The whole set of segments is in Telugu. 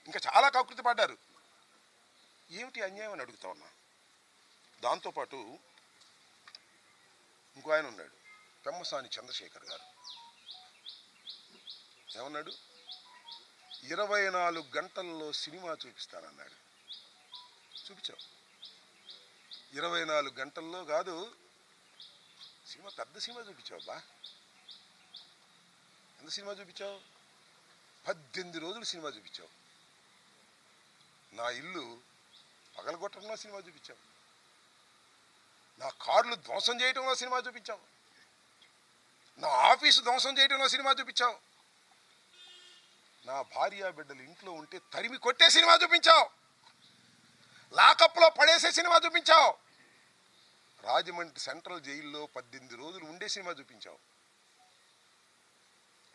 ఇంకా చాలా కకృతి పడ్డారు. ఏమిటి అన్యాయం అని అడుగుతా ఉన్నా. దాంతోపాటు ఇంకో ఆయన ఉన్నాడు, పెమ్మసాని చంద్రశేఖర్ గారు. ఏమన్నాడు? 24 గంటల్లో సినిమా చూపిస్తానన్నాడు. చూపించావు. 24 గంటల్లో కాదు, సినిమా పెద్ద సినిమా చూపించావు బా. ఎంత సినిమా చూపించావు? 18 రోజులు సినిమా చూపించావు. నా ఇల్లు పగలగొట్టడంలో సినిమా చూపించావు. నా కార్లు ధ్వంసం చేయడంలో సినిమా చూపించావు. నా ఆఫీసు ధ్వంసం చేయడంలో సినిమా చూపించావు. నా భార్య బిడ్డలు ఇంట్లో ఉంటే తరిమి కొట్టే సినిమా చూపించావు. లాకప్లో పడేసే సినిమా చూపించావు. రాజమండ్రి సెంట్రల్ జైల్లో 18 రోజులు ఉండే సినిమా చూపించావు.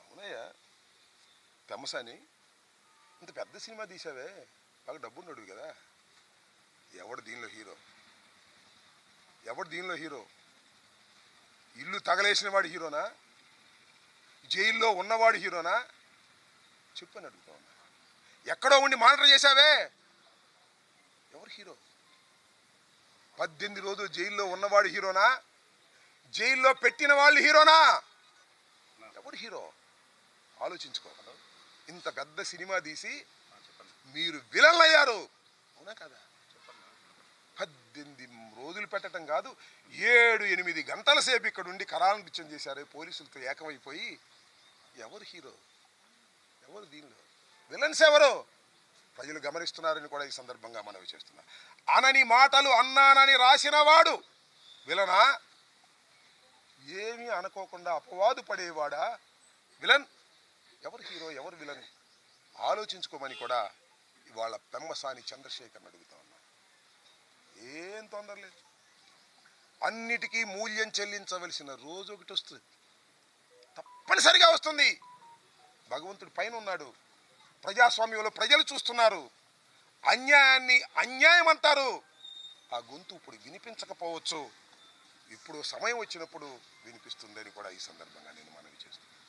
అవునయ్యా పెమ్మసాని, ఇంత పెద్ద సినిమా తీసావే, బాగా డబ్బున్నాడు కదా. ఎవడు దీనిలో హీరో? ఎవడు దీనిలో హీరో? ఇల్లు తగలేసిన వాడు హీరోనా? జైల్లో ఉన్నవాడు హీరోనా? చెప్పని అడుగుతా ఉన్నా. ఎక్కడో ఉండి మానిటర్ చేశావే, ఎవరు హీరో? 18 రోజులు జైల్లో ఉన్నవాడు హీరోనా? జైల్లో పెట్టిన వాళ్ళు హీరోనా? ఎవరు హీరో? ఆలోచించుకోగలరు. ఇంత పెద్ద సినిమా తీసి మీరు విలన్లు అయ్యారు, అవునా కదా? 18 రోజులు పెట్టడం కాదు, 7-8 గంటల సేపు ఇక్కడ ఉండి కరాల నృత్యం చేశారు పోలీసులతో ఏకమైపోయి. ఎవరు హీరో? ఎవరు దీనిలో విలన్స్? ఎవరు? ప్రజలు గమనిస్తున్నారని కూడా ఈ సందర్భంగా మనవి చేస్తున్నా. అనని మాటలు అన్నానని రాసిన వాడు విలనా? ఏమీ అనుకోకుండా అపవాదు పడేవాడా విలన్? ఎవరు హీరో, ఎవరు విలన్? ఆలోచించుకోమని కూడా ఇవాళ పెమ్మసాని చంద్రశేఖర్ని అడుగుతా ఉన్నా. ఏం తొందర లేదు. అన్నిటికీ మూల్యం చెల్లించవలసిన రోజు ఒకటి వస్తుంది, తప్పనిసరిగా వస్తుంది. భగవంతుడి పైన ఉన్నాడు. ప్రజాస్వామ్యంలో ప్రజలు చూస్తున్నారు. అన్యాయాన్ని అన్యాయం అంటారు. ఆ గొంతు ఇప్పుడు వినిపించకపోవచ్చు, ఇప్పుడు సమయం వచ్చినప్పుడు వినిపిస్తుందని కూడా ఈ సందర్భంగా నేను మనవి చేస్తున్నాను.